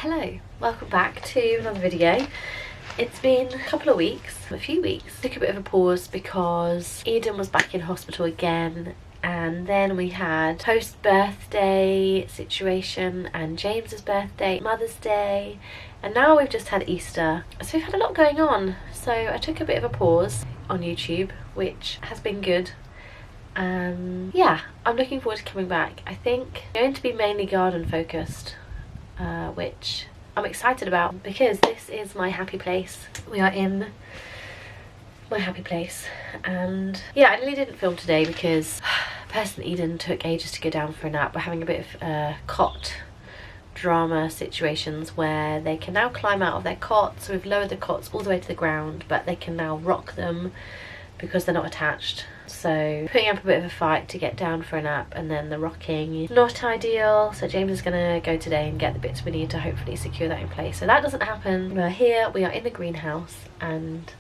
Hello, welcome back to another video. It's been a few weeks. Took a bit of a pause because Eden was back in hospital again, and then we had post-birthday situation and James's birthday, Mother's Day, and now we've just had Easter. So we've had a lot going on. So I took a bit of a pause on YouTube, which has been good. Yeah, I'm looking forward to coming back. I think I'm going to be mainly garden focused, which I'm excited about because this is my happy place. We are in my happy place, and yeah, I really didn't film today because personally Eden took ages to go down for a nap. We're having a bit of cot drama situations where they can now climb out of their cots. So we've lowered the cots all the way to the ground, but they can now rock them because they're not attached. So putting up a bit of a fight to get down for a nap, and then the rocking not ideal. So James is gonna go today and get the bits we need to hopefully secure that in place. So that doesn't happen. We're here, we are in the greenhouse, and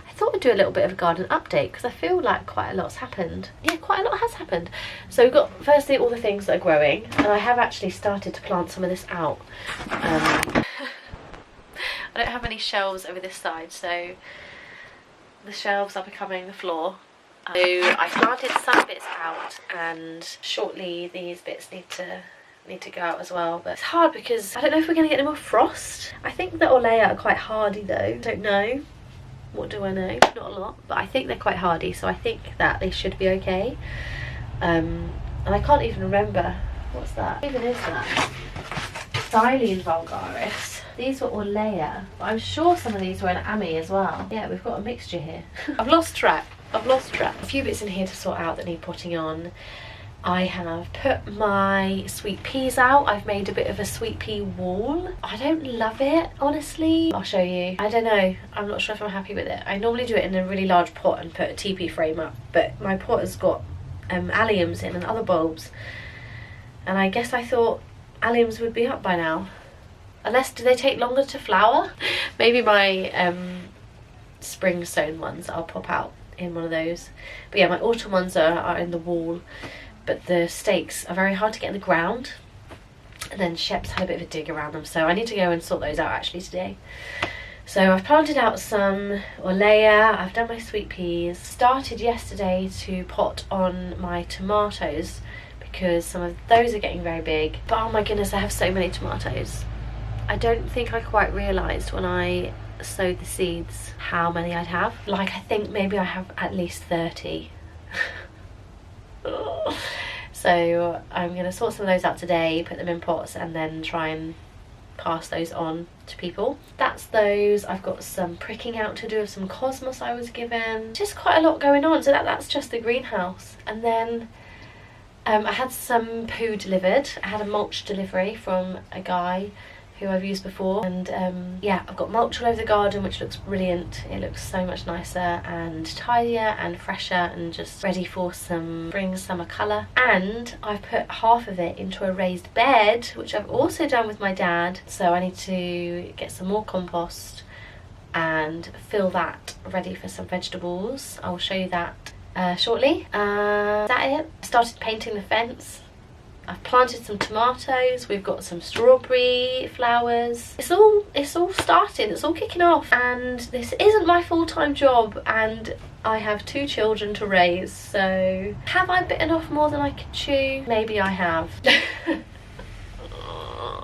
I thought I'd do a little bit of a garden update because I feel like quite a lot's happened. Yeah, quite a lot has happened. So we've got firstly all the things that are growing, and I have actually started to plant some of this out. I don't have any shelves over this side, so the shelves are becoming the floor. So I planted some bits out, and shortly these bits need to go out as well. But it's hard because I don't know if we're going to get any more frost. I think the Olea are quite hardy though. Don't know. What do I know? Not a lot, but I think they're quite hardy, so I think that they should be okay. And I can't even remember, what's that? What even is that? Silene vulgaris. These were Olea, but I'm sure some of these were an Ami as well. Yeah, we've got a mixture here. I've lost track. A few bits in here to sort out that need potting on. I have put my sweet peas out. I've made a bit of a sweet pea wall. I don't love it, honestly. I'll show you. I don't know. I'm not sure if I'm happy with it. I normally do it in a really large pot and put a TP frame up, but my pot has got alliums in and other bulbs. And I guess I thought alliums would be up by now. Unless, do they take longer to flower? Maybe my spring sown ones I'll pop out in one of those. But yeah, my autumn ones are in the wall, but the stakes are very hard to get in the ground, and then Shep's had a bit of a dig around them, so I need to go and sort those out actually today. So I've planted out some Olea, I've done my sweet peas, started yesterday to pot on my tomatoes because some of those are getting very big. But oh my goodness, I have so many tomatoes. I don't think I quite realised when I sowed the seeds how many I'd have. Like, I think maybe I have at least 30. So I'm going to sort some of those out today, put them in pots, and then try and pass those on to people. That's those. I've got some pricking out to do of some cosmos I was given. Just quite a lot going on. So that's just the greenhouse. And then I had some poo delivered. I had a mulch delivery from a guy who I've used before, and yeah, I've got mulch all over the garden, which looks brilliant. It looks so much nicer and tidier and fresher and just ready for some spring summer colour. And I've put half of it into a raised bed, which I've also done with my dad, so I need to get some more compost and fill that ready for some vegetables. I'll show you that shortly. Is that it? I started painting the fence. I've planted some tomatoes, we've got some strawberry flowers. It's all starting, it's all kicking off, and this isn't my full-time job, and I have 2 children to raise, so have I bitten off more than I could chew? Maybe I have.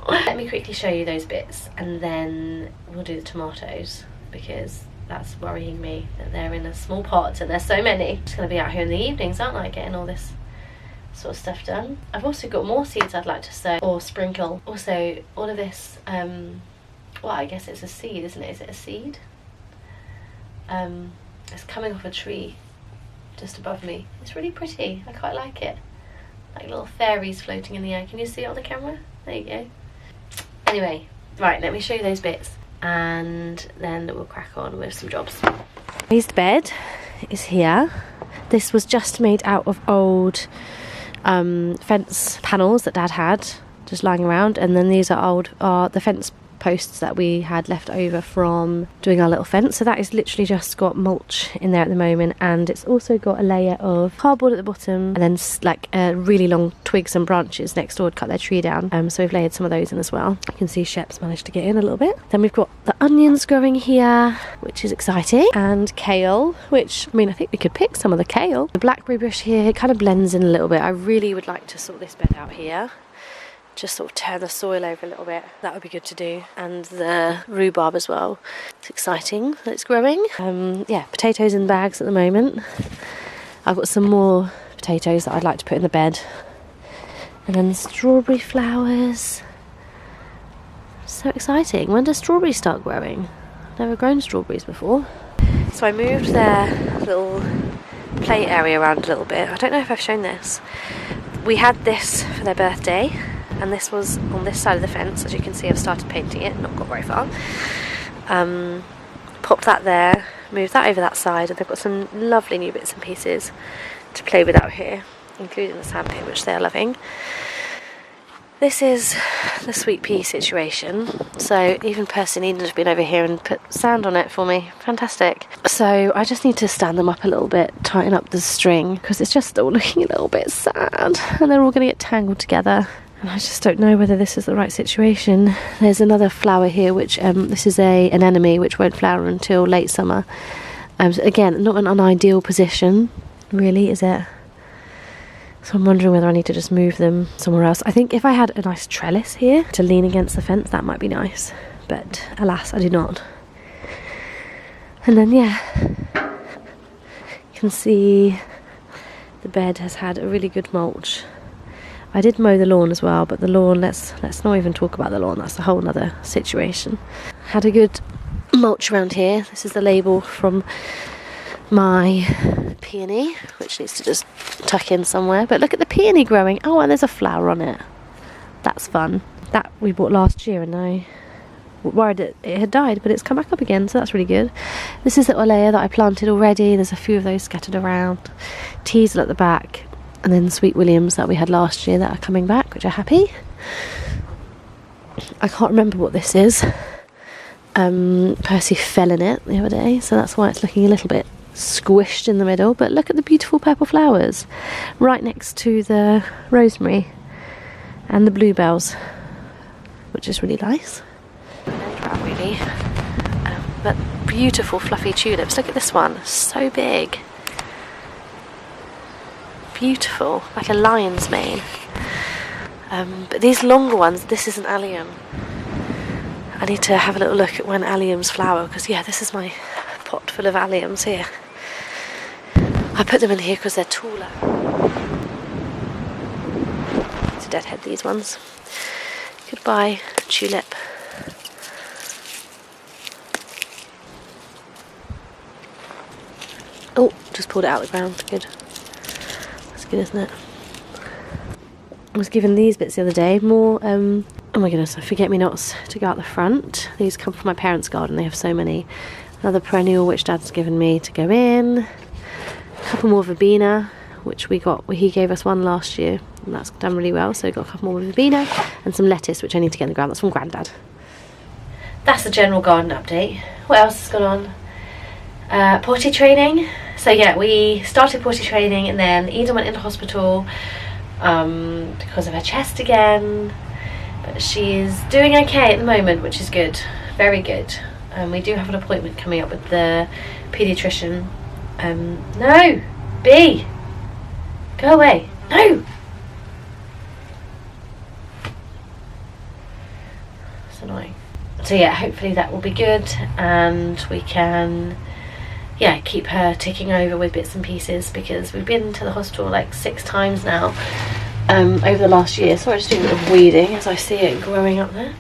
Let me quickly show you those bits, and then we'll do the tomatoes, because that's worrying me that they're in a small pot and there's so many. I'm just going to be out here in the evenings, aren't I, getting all this sort of stuff done. I've also got more seeds I'd like to sow or sprinkle. Also, all of this, well, I guess it's a seed, isn't it? Is it a seed? It's coming off a tree just above me. It's really pretty. I quite like it. Like little fairies floating in the air. Can you see it on the camera? There you go. Anyway, right, let me show you those bits, and then we'll crack on with some jobs. Raised bed is here. This was just made out of old fence panels that Dad had just lying around, and then these are the fence posts that we had left over from doing our little fence. So that is literally just got mulch in there at the moment, and it's also got a layer of cardboard at the bottom, and then like really long twigs and branches next door to cut their tree down. So we've layered some of those in as well. You can see Shep's managed to get in a little bit. Then we've got the onions growing here, which is exciting, and kale, which, I mean, I think we could pick some of the kale. The blackberry bush here, it kind of blends in a little bit. I really would like to sort this bed out here, just sort of turn the soil over a little bit. That would be good to do. And the rhubarb as well. It's exciting that it's growing. Yeah, potatoes in bags at the moment. I've got some more potatoes that I'd like to put in the bed. And then strawberry flowers. So exciting. When does strawberries start growing? I've never grown strawberries before. So I moved their little play area around a little bit. I don't know if I've shown this. We had this for their birthday, and this was on this side of the fence. As you can see, I've started painting it, not got very far. Popped that there, moved that over that side, and they've got some lovely new bits and pieces to play with out here, including the sandpit, which they're loving. This is the sweet pea situation. So even Percy and Eden have been over here and put sand on it for me. Fantastic. So I just need to stand them up a little bit, tighten up the string, because it's just all looking a little bit sad, and they're all going to get tangled together. And I just don't know whether this is the right situation. There's another flower here, which this is an anemone, which won't flower until late summer. So again, not an unideal position, really, is it? So I'm wondering whether I need to just move them somewhere else. I think if I had a nice trellis here to lean against the fence, that might be nice. But alas, I do not. And then, yeah, you can see the bed has had a really good mulch. I did mow the lawn as well, but the lawn, let's not even talk about the lawn. That's a whole other situation. Had a good mulch around here. This is the label from my peony, which needs to just tuck in somewhere. But look at the peony growing. Oh, and there's a flower on it. That's fun. That we bought last year, and I worried it had died, but it's come back up again, so that's really good. This is the Olea that I planted already. There's a few of those scattered around. Teasel at the back, and then Sweet Williams that we had last year that are coming back, which are happy. I can't remember what this is. Percy fell in it the other day, so that's why it's looking a little bit squished in the middle. But look at the beautiful purple flowers right next to the rosemary and the bluebells, which is really nice. Really, but beautiful fluffy tulips. Look at this one, so big, beautiful, like a lion's mane. But these longer ones, this is an allium. I need to have a little look at when alliums flower, because yeah, this is my pot full of alliums here. I put them in here because they're taller. To deadhead these ones. Goodbye, tulip. Oh, just pulled it out of the ground. Good. That's good, isn't it? I was given these bits the other day. More, oh my goodness, forget-me-nots to go out the front. These come from my parents' garden. They have so many. Another perennial which Dad's given me to go in. A couple more verbena, which he gave us one last year, and that's done really well. So we've got a couple more verbena and some lettuce, which I need to get in the ground. That's from Grandad. That's the general garden update. What else has gone on? Potty training. So yeah, we started potty training, and then Eden went into hospital because of her chest again. But she's doing okay at the moment, which is good. Very good. We do have an appointment coming up with the paediatrician. No! B! Go away! No! It's annoying. So yeah, hopefully that will be good, and we can, yeah, keep her ticking over with bits and pieces, because we've been to the hospital like 6 times now over the last year. Sorry, just doing a bit of weeding as I see it growing up there.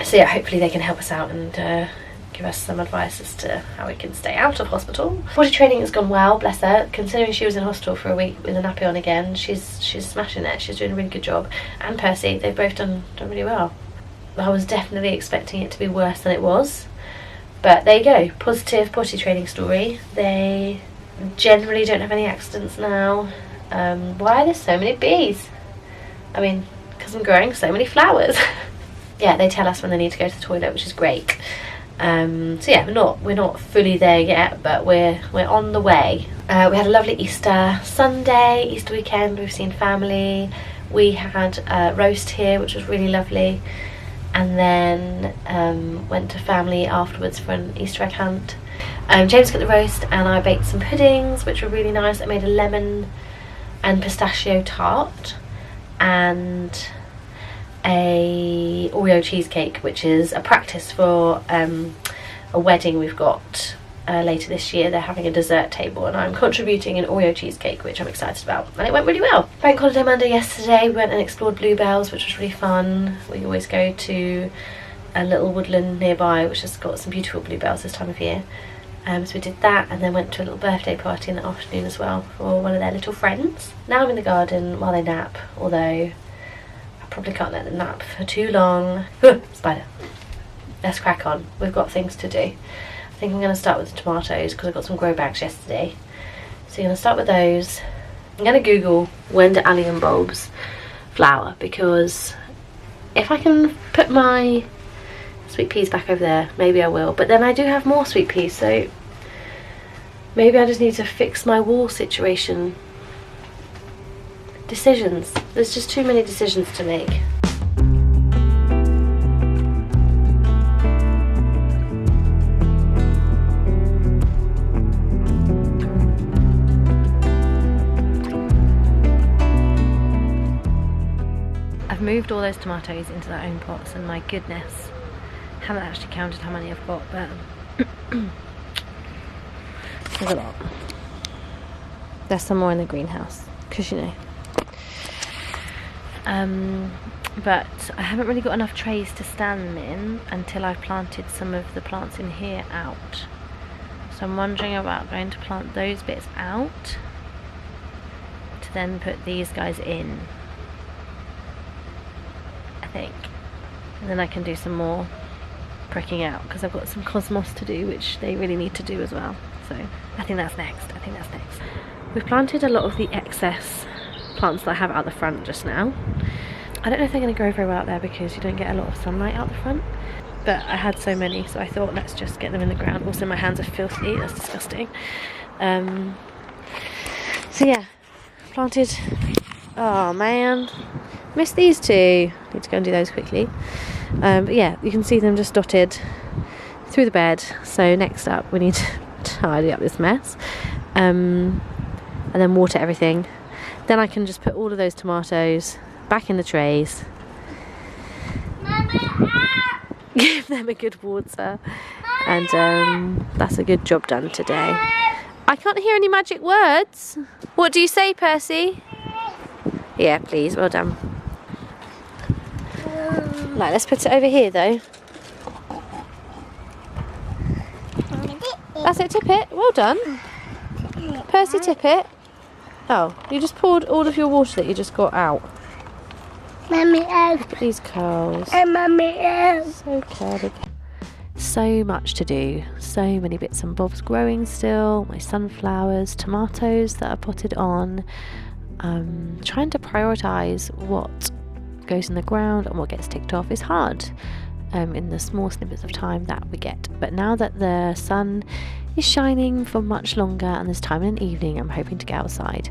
So yeah, hopefully they can help us out and give us some advice as to how we can stay out of hospital. Potty training has gone well, bless her. Considering she was in hospital for a week with a nappy on again, she's smashing it. She's doing a really good job. And Percy, they've both done really well. I was definitely expecting it to be worse than it was, but there you go, positive potty training story. They generally don't have any accidents now. Why are there so many bees? I mean, because I'm growing so many flowers. yeah, they tell us when they need to go to the toilet, which is great. So yeah, we're not fully there yet, but we're on the way. We had a lovely Easter Sunday, Easter weekend. We've seen family. We had a roast here, which was really lovely, and then went to family afterwards for an Easter egg hunt. James got the roast, and I baked some puddings, which were really nice. I made a lemon and pistachio tart and a Oreo cheesecake, which is a practice for a wedding we've got later this year. They're having a dessert table and I'm contributing an Oreo cheesecake, which I'm excited about, and it went really well. Bank holiday Monday yesterday, we went and explored bluebells, which was really fun. We always go to a little woodland nearby which has got some beautiful bluebells this time of year. So we did that, and then went to a little birthday party in the afternoon as well for one of their little friends. Now I'm in the garden while they nap, although I probably can't let them nap for too long. Spider. Let's crack on. We've got things to do. I think I'm going to start with the tomatoes because I got some grow bags yesterday. So I'm going to start with those. I'm going to Google when do allium bulbs flower, because if I can put my sweet peas back over there, maybe I will. But then I do have more sweet peas, so maybe I just need to fix my wall situation. Decisions. There's just too many decisions to make. I've moved all those tomatoes into their own pots, and my goodness, haven't actually counted how many I've got, but there's a lot. There's some more in the greenhouse, because you know. But I haven't really got enough trays to stand them in until I've planted some of the plants in here out. So I'm wondering about going to plant those bits out to then put these guys in, I think. And then I can do some more pricking out, because I've got some cosmos to do, which they really need to do as well. So I think that's next. We've planted a lot of the excess plants that I have out the front just now. I don't know if they're going to grow very well out there because you don't get a lot of sunlight out the front, but I had so many, so I thought let's just get them in the ground. Also my hands are filthy, that's disgusting. So yeah, planted. Oh man, missed these two. Need to go and do those quickly. But yeah, you can see them just dotted through the bed. So next up we need to tidy up this mess, and then water everything. Then I can just put all of those tomatoes back in the trays, give them a good water, and that's a good job done today. I can't hear any magic words. What do you say, Percy? Yeah, please, well done. Right, let's put it over here though. That's it, tip it. Well done. Percy, tip it. Oh, you just poured all of your water that you just got out. Mummy else. These curls. And Mummy else. So curly. So much to do. So many bits and bobs growing still. My sunflowers, tomatoes that are potted on. Trying to prioritise what goes in the ground and what gets ticked off is hard in the small snippets of time that we get. But now that the sun is shining for much longer and there's time in an evening, I'm hoping to get outside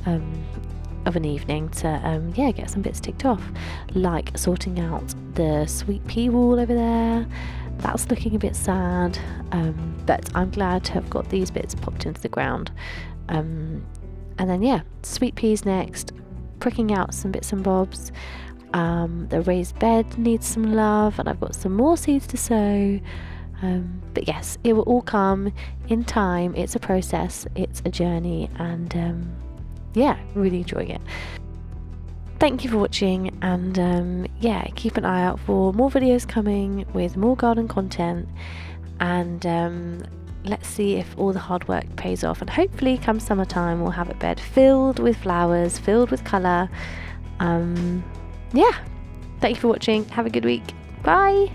of an evening to get some bits ticked off, like sorting out the sweet pea wall over there. That's looking a bit sad, but I'm glad to have got these bits popped into the ground. And then sweet peas next, pricking out some bits and bobs. The raised bed needs some love, and I've got some more seeds to sow. But yes, it will all come in time. It's a process, it's a journey, and really enjoying it. Thank you for watching, and keep an eye out for more videos coming with more garden content, and let's see if all the hard work pays off, and hopefully come summertime we'll have a bed filled with flowers, filled with colour. Thank you for watching. Have a good week. Bye.